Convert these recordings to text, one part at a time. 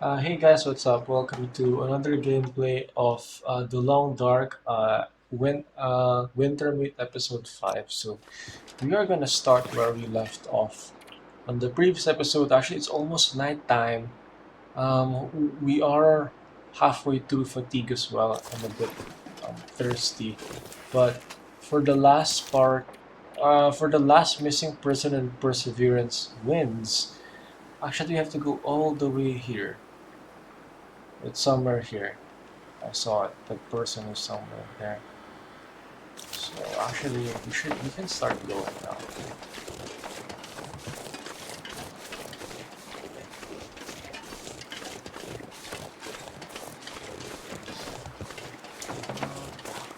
Hey guys, what's up? Welcome to another gameplay of The Long Dark Wintermute episode 5. So, we are gonna start where we left off. On the previous episode, actually, it's almost nighttime. We are halfway through fatigue as well. I'm a bit thirsty. But for the last part, for the last missing person and perseverance wins, actually, we have to go all the way here. It's somewhere here. I saw it. The person is somewhere there. So actually, we can start going now.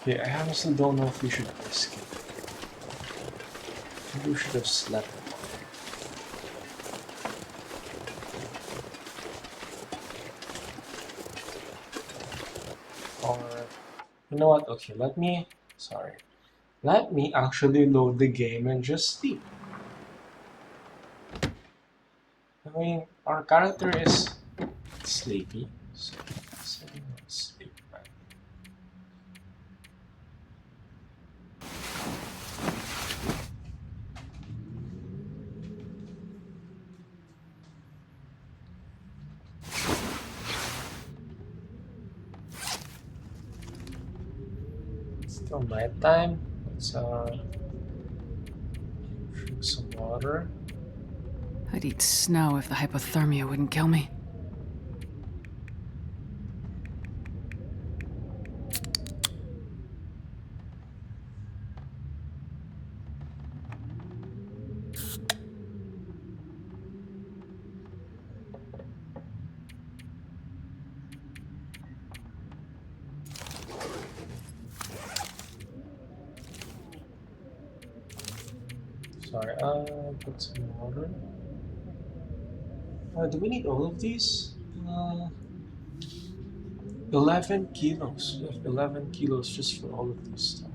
Okay, I honestly don't know if we should risk it. Maybe we should have slept. Or you know what? Okay, let me actually load the game and just sleep. I mean, our character is sleepy, so let's sleep. Right? It's still nighttime. Let's drink some water. I'd eat snow if the hypothermia wouldn't kill me. Sorry, put some water. Do we need all of these? Uh, 11 kilos. We have 11 kilos just for all of this stuff.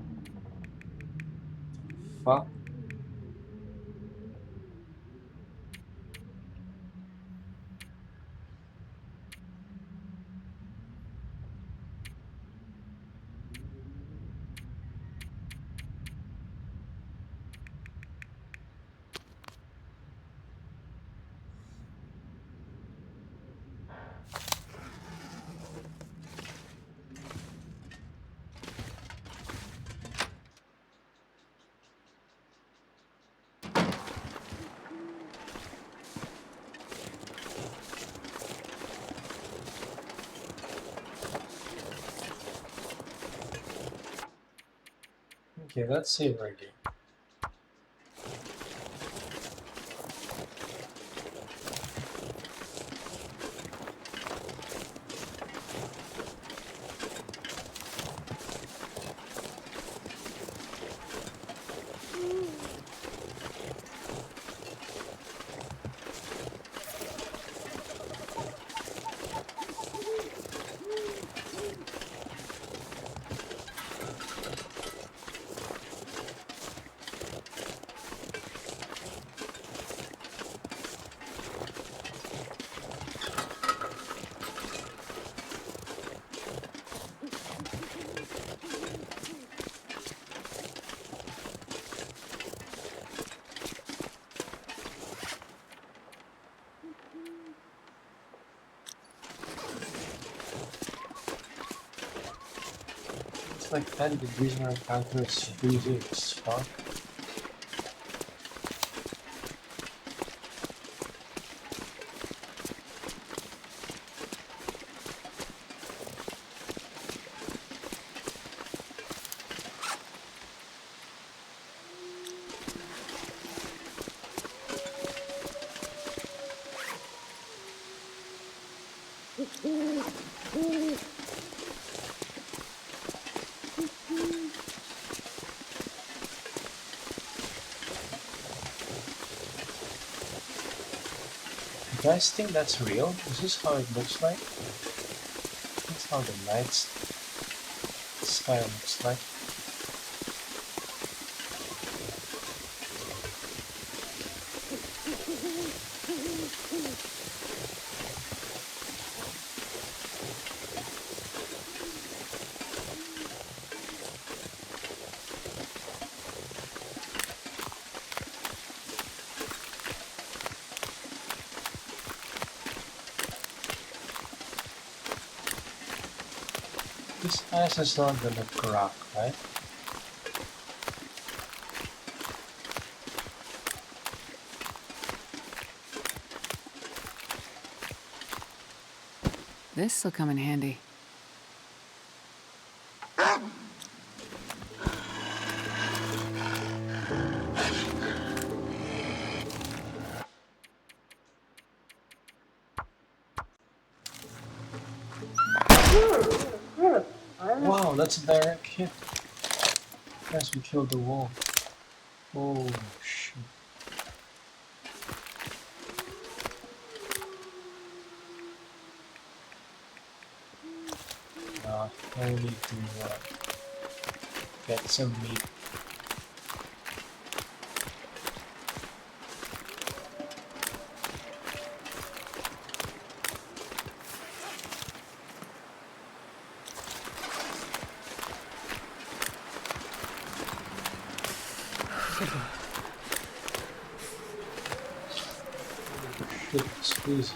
Fuck. Okay, let's save our game. It's like 10 degrees and our counter is freezing as fuck. You guys think that's real? Is this how it looks like? That's how the night sky looks like. This ice is not gonna crack, right? This'll come in handy. Wow, that's a direct hit. Yes, we killed the wall. Oh shit. I need to get some meat. Shit, squeeze.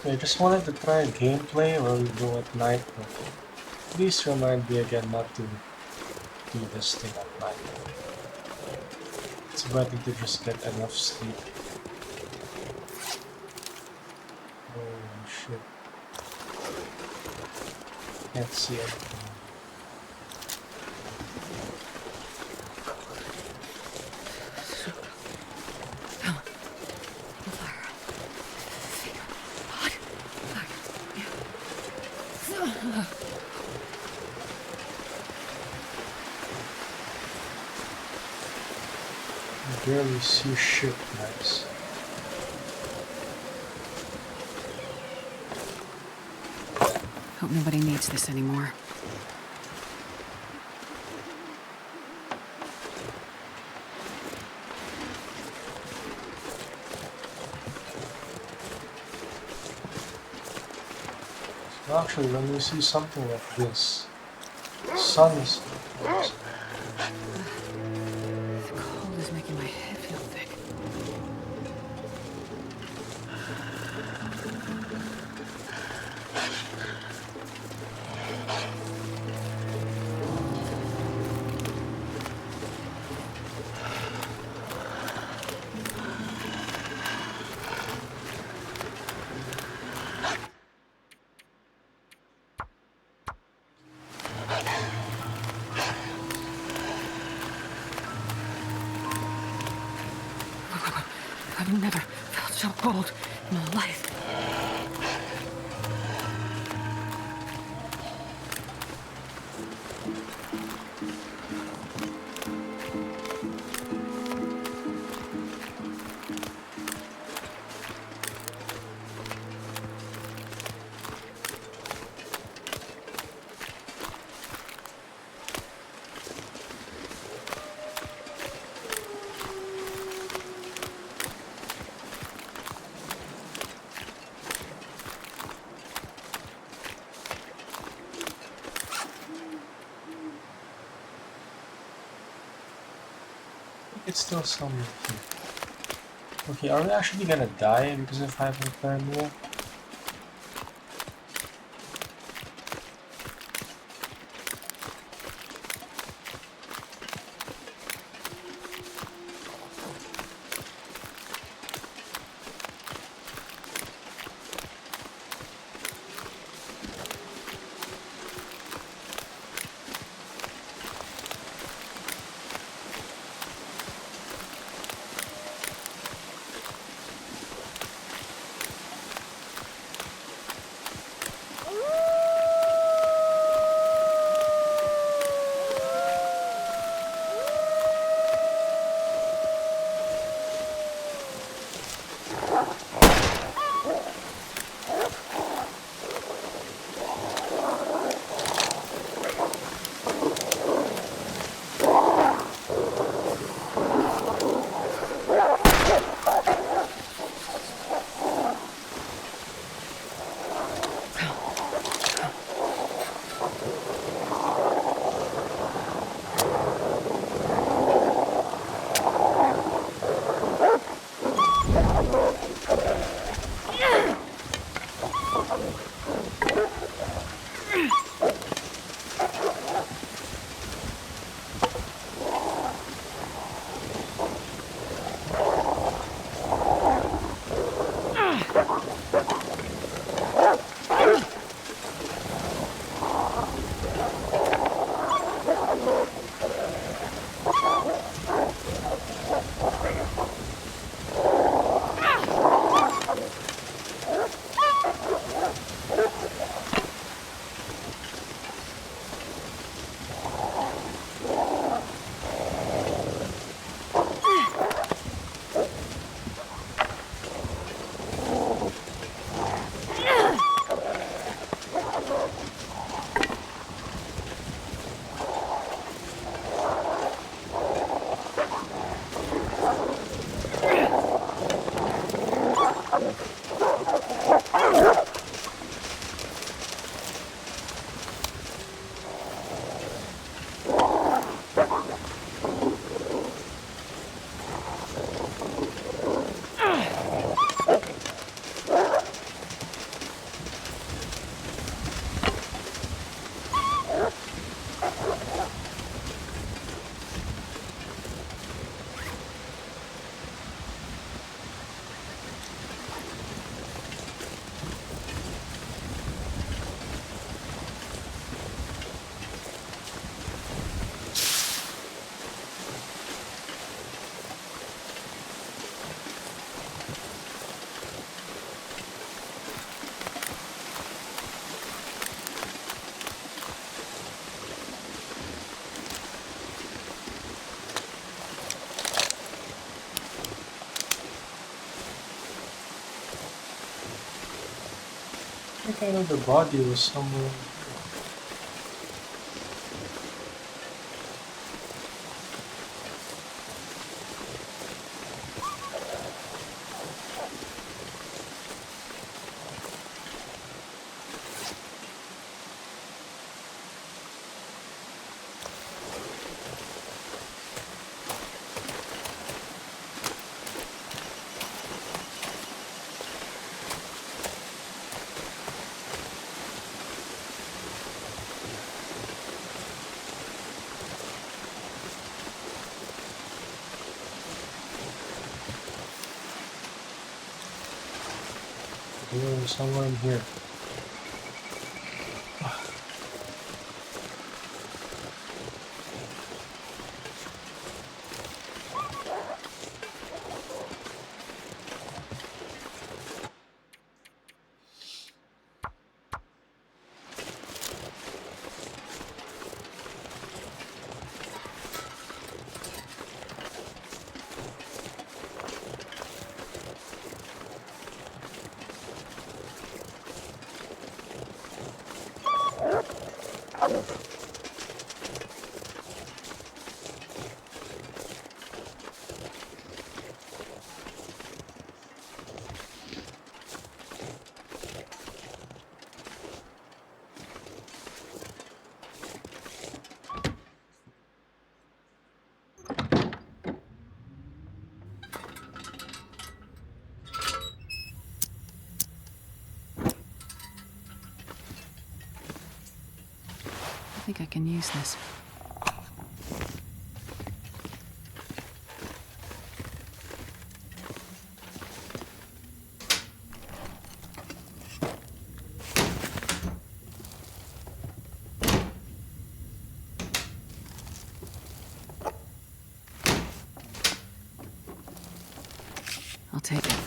I just wanted to try gameplay where we go at night, but please remind me again not to do this thing at night. It's better to just get enough sleep. Oh shit. Can't see anything. I barely see shit, guys. Hope nobody needs this anymore. So actually, when we see something like this, the sun is The cold is making my head feel thick. I've never felt so cold in my life. it's still somewhere here. Okay, are we actually gonna die because of hypothermia? think I know the body was somewhere. Somewhere in here. I think I can use this. I'll take it.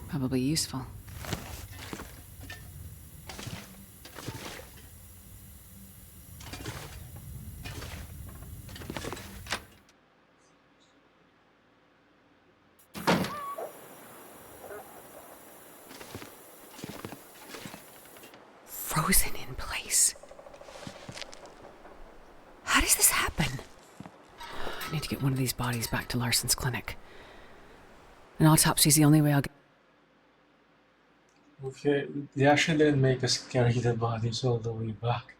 Probably useful. Frozen in place. How does this happen? I need to get one of these bodies back to Larson's clinic. An autopsy's the only way I'll get... Okay, they actually didn't make us carry the bodies all the way back.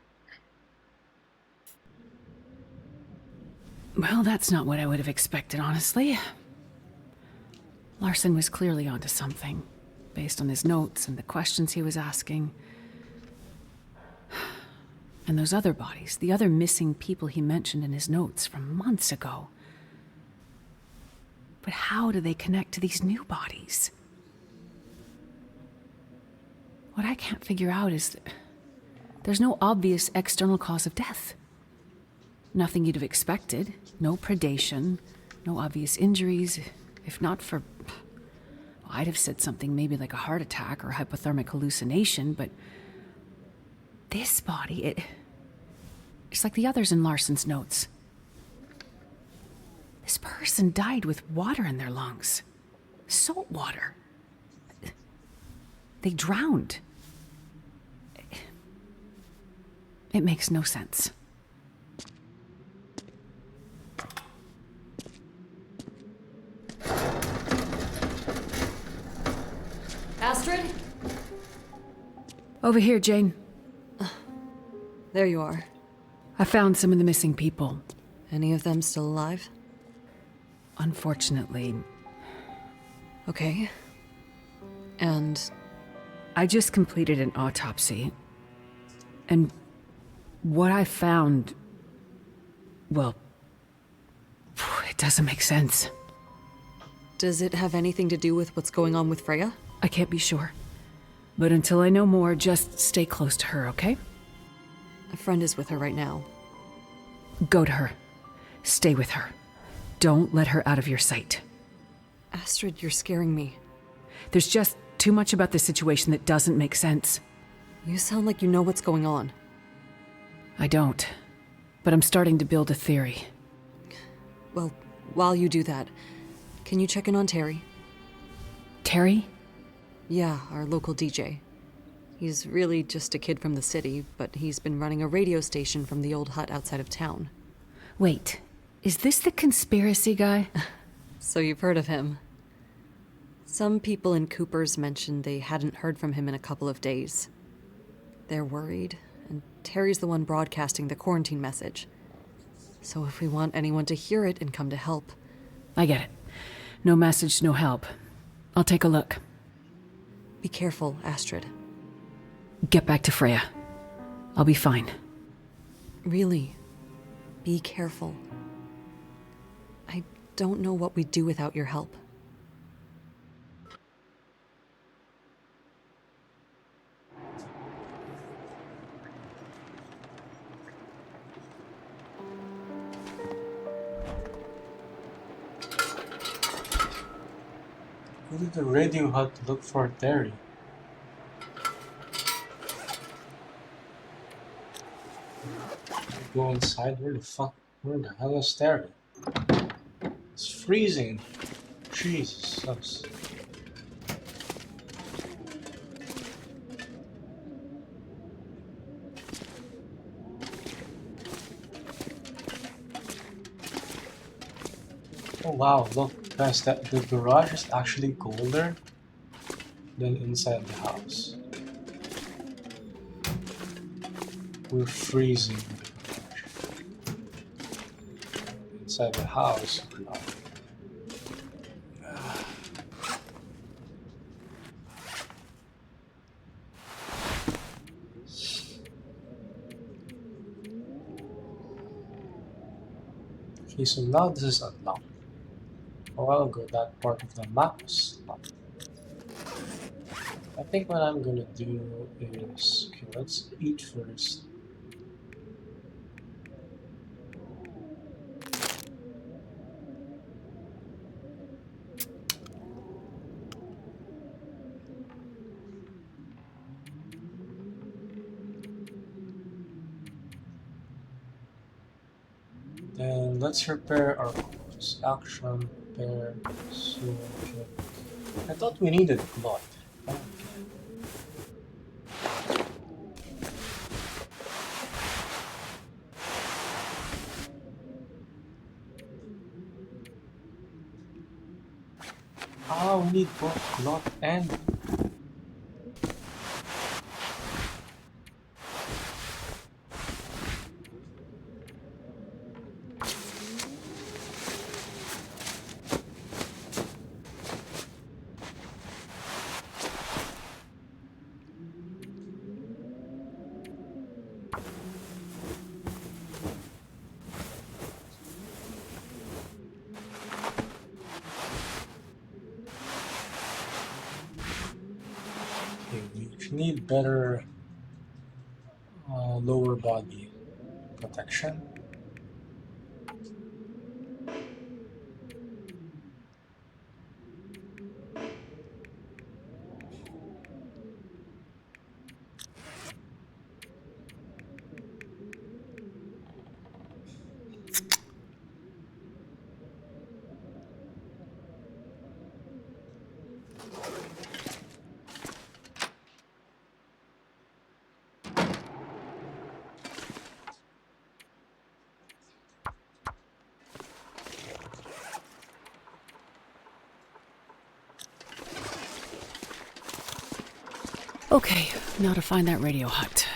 Well, that's not what I would have expected, honestly. Larson was clearly onto something, based on his notes and the questions he was asking. And those other bodies, the other missing people he mentioned in his notes from months ago. But how do they connect to these new bodies? What I can't figure out is that there's no obvious external cause of death. Nothing you'd have expected. No predation, no obvious injuries. If not for... well, I'd have said something maybe like a heart attack or hypothermic hallucination, but... this body, it's like the others in Larson's notes. This person died with water in their lungs. Salt water. They drowned. It makes no sense. Astrid? Over here, Jane. There you are. I found some of the missing people. Any of them still alive? Unfortunately, Okay. And I just completed an autopsy. And what I found, well, it doesn't make sense. does it have anything to do with what's going on with Freya? I can't be sure. But until I know more, just stay close to her, okay? A friend is with her right now. Go to her. Stay with her. Don't let her out of your sight. Astrid, you're scaring me. There's just too much about this situation that doesn't make sense. You sound like you know what's going on. I don't. But I'm starting to build a theory. Well, while you do that, can you check in on Terry? Terry? Yeah, our local DJ. He's really just a kid from the city, but he's been running a radio station from the old hut outside of town. Wait, is this the conspiracy guy? So you've heard of him. Some people in Cooper's mentioned they hadn't heard from him in a couple of days. They're worried, and Terry's the one broadcasting the quarantine message. So if we want anyone to hear it and come to help... I get it. No message, no help. I'll take a look. Be careful, Astrid. Get back to Freya. I'll be fine. Really, be careful. I don't know what we'd do without your help. Go to the radio hut to look for Terry. Go inside. Where the hell is Terry? It's freezing. Jesus. Oh wow, look guys, that the garage is actually colder than inside the house. We're freezing in the garage. Inside the house, we're not. Okay, so now this is unlocked. A while ago, that part of the map was locked. I think what I'm gonna do is, okay, let's eat first. Then let's repair our course. Action, repair, sword. I thought we needed blood. Okay. Ah, we need both cloth and... We need better lower body protection. Okay, now to find that radio hut.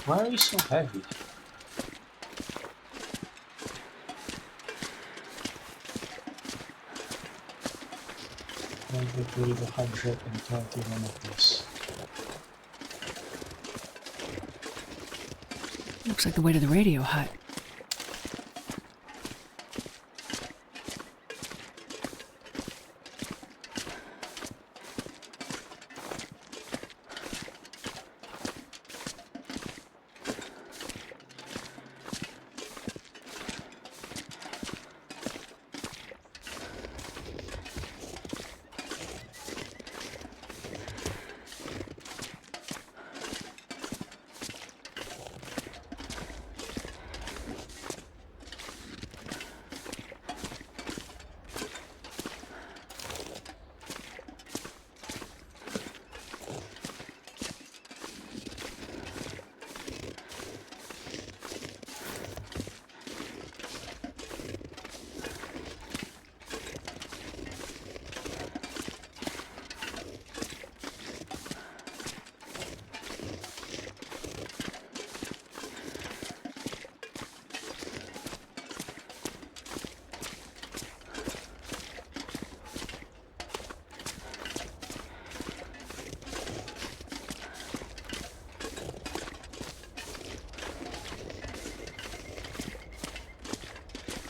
Why are you so heavy? I believe 121 of this. Looks like the way to the radio hut.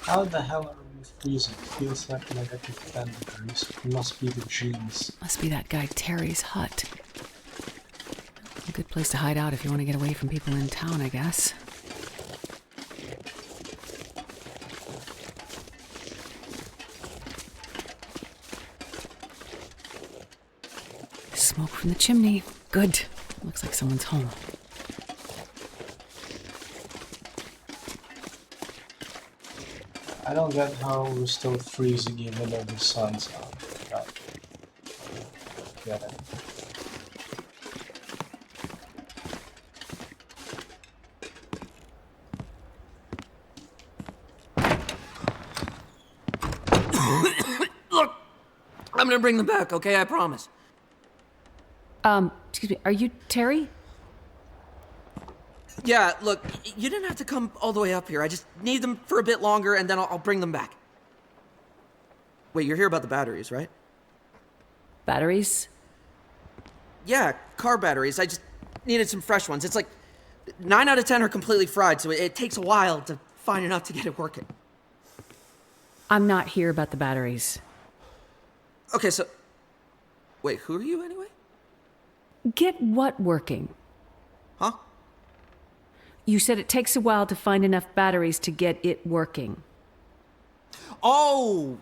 How the hell are we freezing? Feels like -10 degrees. It must be the genes. Must be that guy Terry's hut. A good place to hide out if you want to get away from people in town, I guess. Smoke from the chimney. Good. Looks like someone's home. I don't get how we're still freezing even though the sun's out. Right. Get it. Look, I'm gonna bring them back, okay? I promise. Excuse me, are you Terry? Yeah, look, you didn't have to come all the way up here. I just need them for a bit longer, and then I'll bring them back. Wait, you're here about the batteries, right? Batteries? Yeah, car batteries. I just needed some fresh ones. It's like 9 out of 10 are completely fried, so it takes a while to find enough to get it working. I'm not here about the batteries. Okay, so... Wait, who are you anyway? Get what working? Huh? You said it takes a while to find enough batteries to get it working. Oh!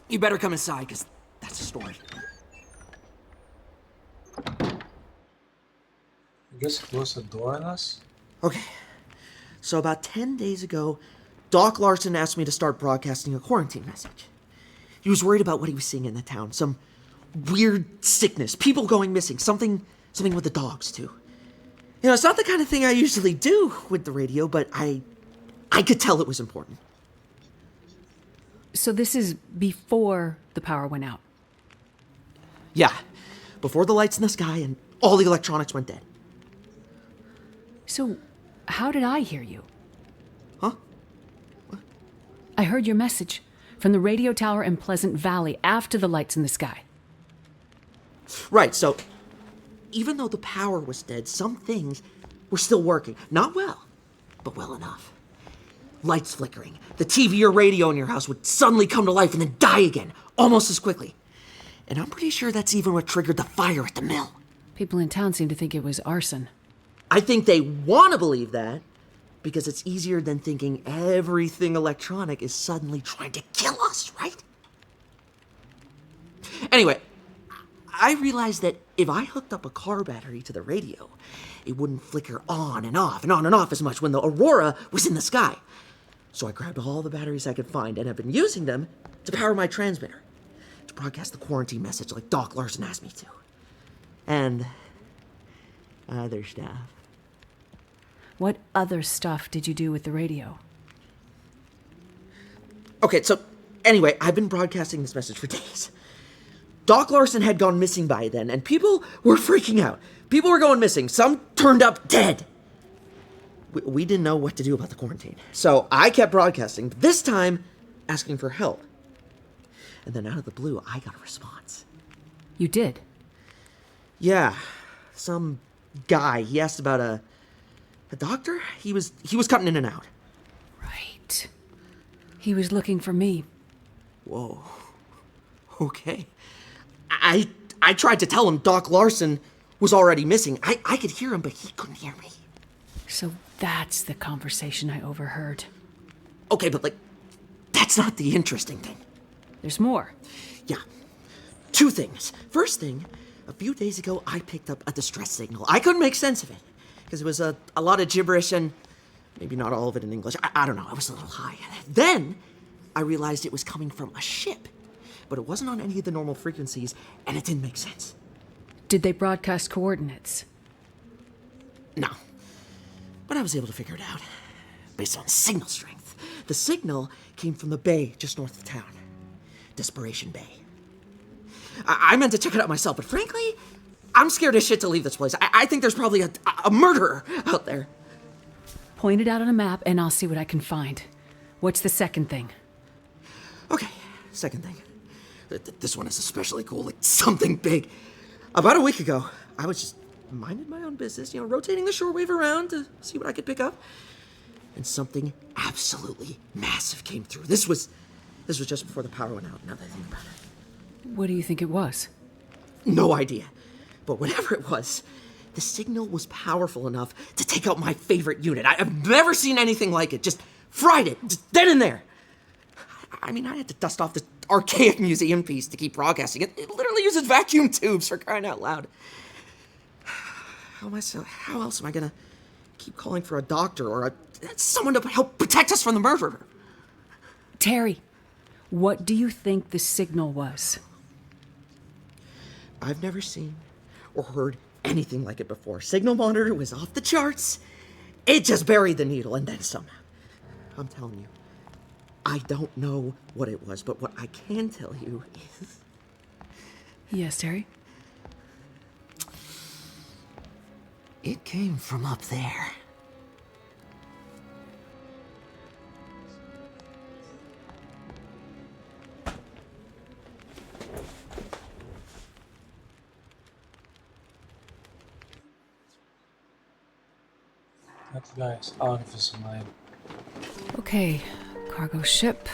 You better come inside, because that's a story. You just close the door on us? Okay, so about 10 days ago, Doc Larson asked me to start broadcasting a quarantine message. He was worried about what he was seeing in the town. Some weird sickness, people going missing, something with the dogs, too. You know, it's not the kind of thing I usually do with the radio, but I could tell it was important. So this is before the power went out? Yeah, before the lights in the sky and all the electronics went dead. So, how did I hear you? Huh? I heard your message from the radio tower in Pleasant Valley after the lights in the sky. Right, so even though the power was dead, some things were still working. Not well, but well enough. Lights flickering. The TV or radio in your house would suddenly come to life and then die again, almost as quickly. And I'm pretty sure that's even what triggered the fire at the mill. People in town seem to think it was arson. I think they want to believe that because it's easier than thinking everything electronic is suddenly trying to kill us, right? Anyway, I realized that if I hooked up a car battery to the radio, it wouldn't flicker on and off and on and off as much when the aurora was in the sky. So I grabbed all the batteries I could find and have been using them to power my transmitter, to broadcast the quarantine message like Doc Larson asked me to. And other stuff. What other stuff did you do with the radio? Okay, so anyway, I've been broadcasting this message for days. Doc Larson had gone missing by then, and people were freaking out. People were going missing. Some turned up dead. We didn't know what to do about the quarantine. So I kept broadcasting, but this time asking for help. And then out of the blue, I got a response. You did? Yeah, some guy. He asked about a doctor? He was cutting in and out. Right. He was looking for me. Whoa. Okay. I tried to tell him Doc Larson was already missing. I could hear him, but he couldn't hear me. So that's the conversation I overheard. Okay, but that's not the interesting thing. There's more. Yeah. 2 things. First thing, a few days ago, I picked up a distress signal. I couldn't make sense of it, because it was a lot of gibberish and maybe not all of it in English. I don't know, I was a little high. Then, I realized it was coming from a ship, but it wasn't on any of the normal frequencies, and it didn't make sense. Did they broadcast coordinates? No. But I was able to figure it out, based on signal strength. The signal came from the bay just north of town. Desperation Bay. I meant to check it out myself, but frankly, I'm scared as shit to leave this place. I think there's probably a murderer out there. Point it out on a map and I'll see what I can find. What's the second thing? Okay, second thing. This one is especially cool, like something big. About a week ago, I was just minded my own business, rotating the shortwave around to see what I could pick up. And something absolutely massive came through. This was just before the power went out, now that I think about it. What do you think it was? No idea. But whatever it was, the signal was powerful enough to take out my favorite unit. I've never seen anything like it. Just fried it, just then and there. I mean, I had to dust off this archaic museum piece to keep broadcasting it. It literally uses vacuum tubes, for crying out loud. How else am I gonna keep calling for a doctor or someone to help protect us from the murderer? Terry, what do you think the signal was? I've never seen or heard anything like it before. Signal monitor was off the charts. It just buried the needle and then some. I'm telling you, I don't know what it was, but what I can tell you is... Yes, Terry? It came from up there. That guy's out of his mind. Okay, cargo ship,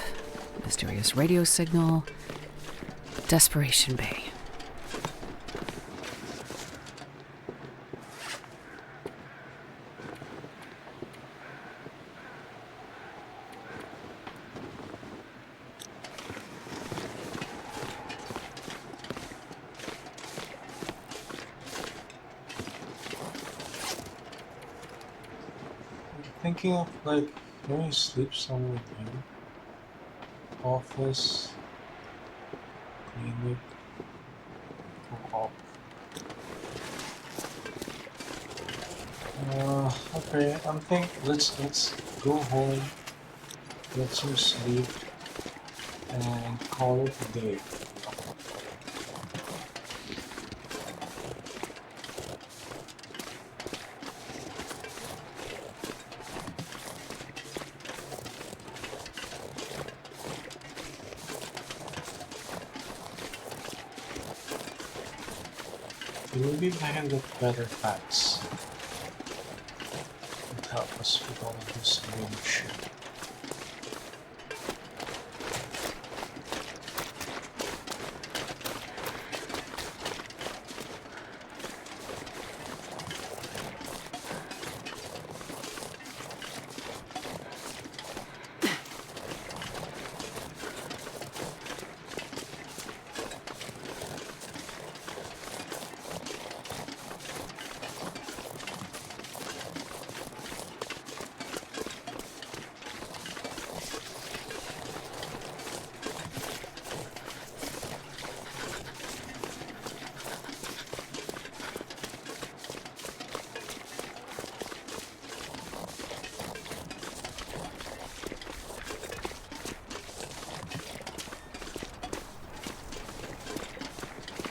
mysterious radio signal, Desperation Bay. Thinking of like maybe sleep somewhere there. Office, clinic, co-op. Okay, I'm thinking let's go home, get some sleep, and call it a day. Maybe if I can get better facts, it would help us with all of this weird shit.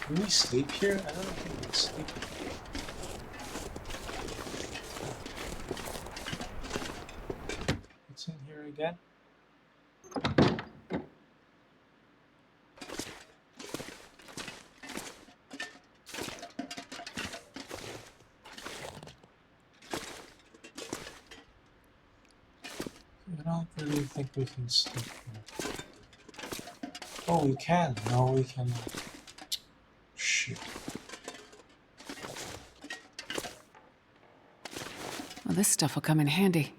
Can we sleep here? I don't think we can sleep. What's in here again? I don't really think we can sleep here. Oh, we can. No, we cannot. Shit. Well, this stuff will come in handy.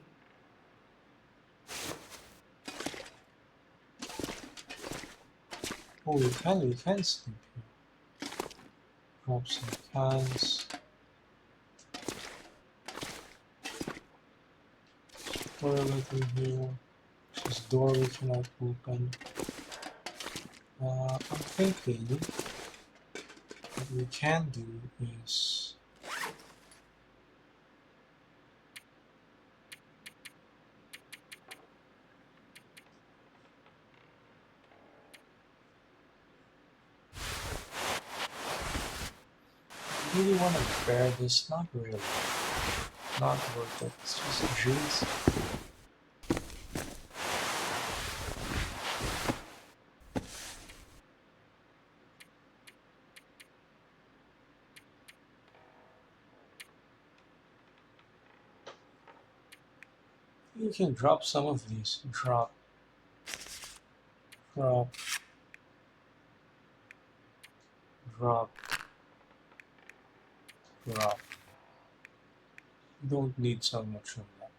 Oh, we can sleep here. Grab some cans. Toilet in here. This door we cannot open. I'm thinking what we can do is I really want to bear this, not really. Not worth it. It's just juice. You can drop some of these. Drop, drop, drop, drop. You don't need so much of that.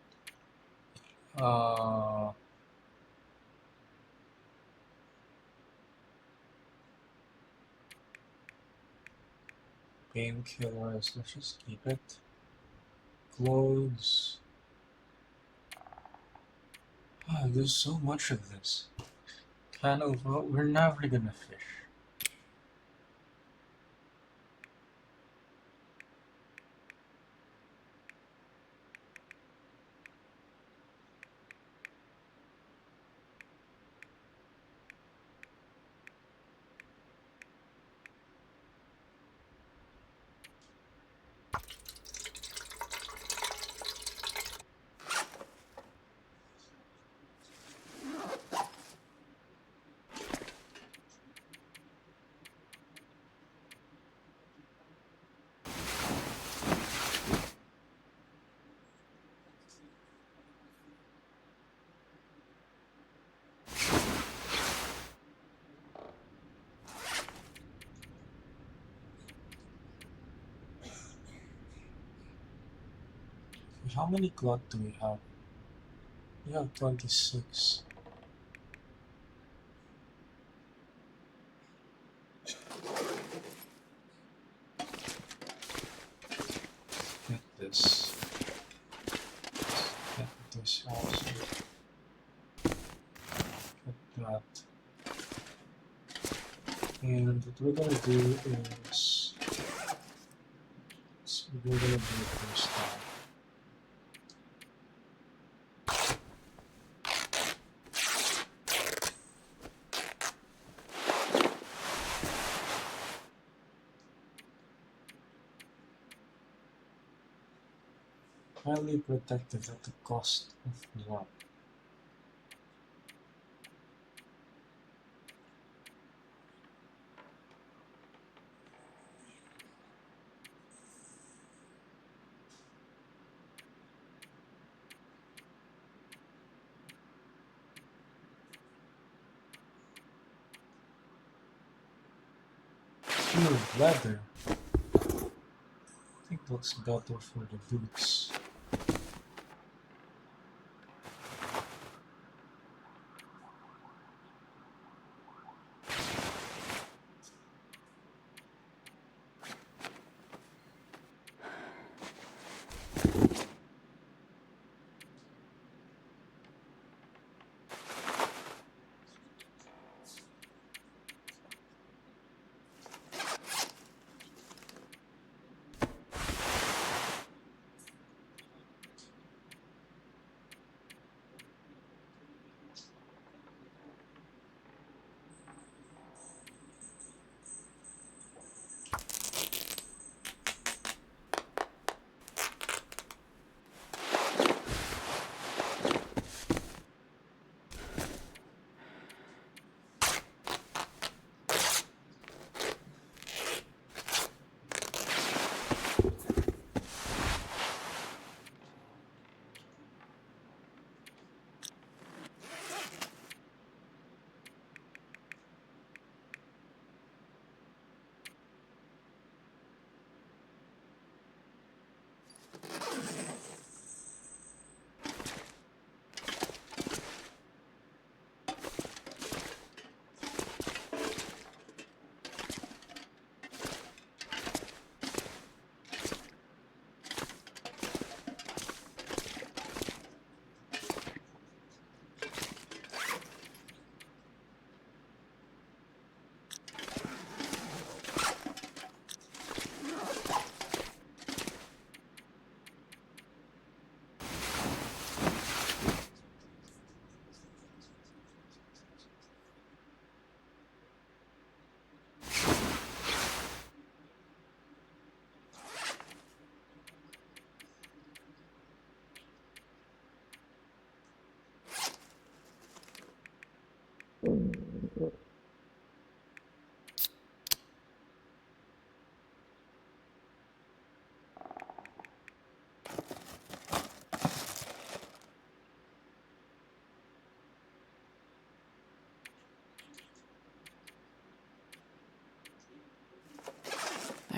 Painkillers, let's just keep it. Clothes. There's so much of this. Kind of, we're never gonna fish. How many cloth do we have? We have 26. Get this. Get this also. Get that. And what we're gonna do is we're gonna do it this time. Highly protective at the cost of what? Pure leather. I think that's better for the boots.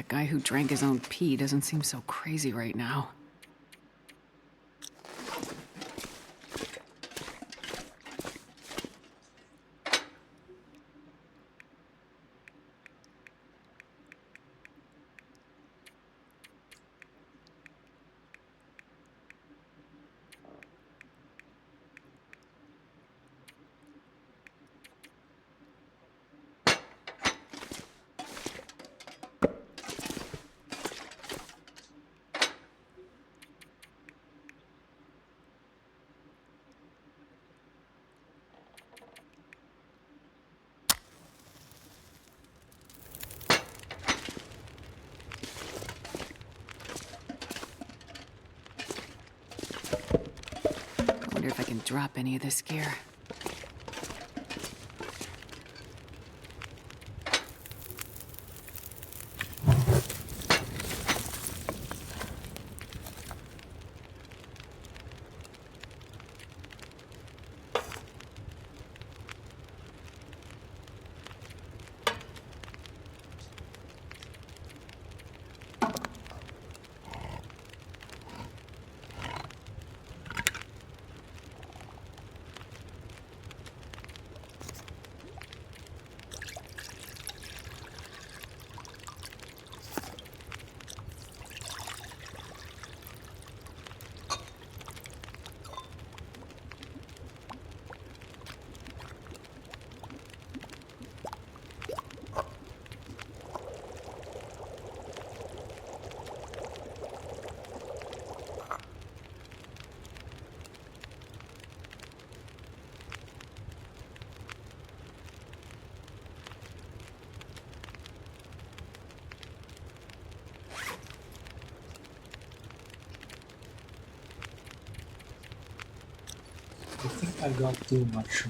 guy who drank his own pee doesn't seem so crazy right now. I wonder if I can drop any of this gear. I think I got too much.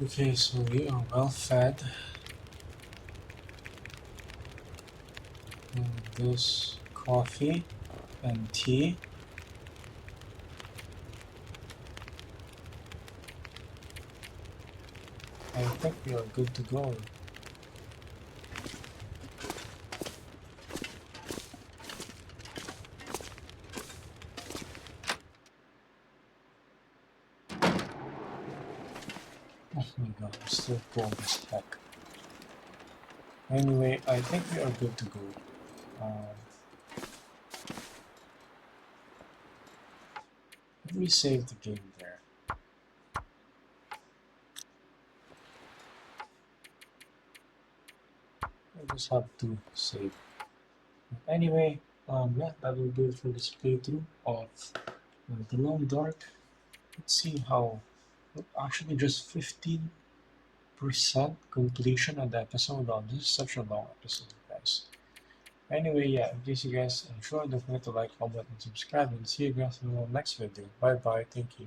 Okay, so we are well fed. And this coffee and tea. I think we are good to go. Oh my god, I'm still cold as heck. Anyway, I think we are good to go. Let me save the game there. I just have to save. But anyway, yeah, that will do it for this playthrough of The Long Dark. Let's see how. Actually, just 15% completion on the episode. Oh, this is such a long episode, guys. Anyway, yeah, in case you guys enjoyed, don't forget to like, comment, and subscribe, and see you guys in the next video. Bye bye, thank you.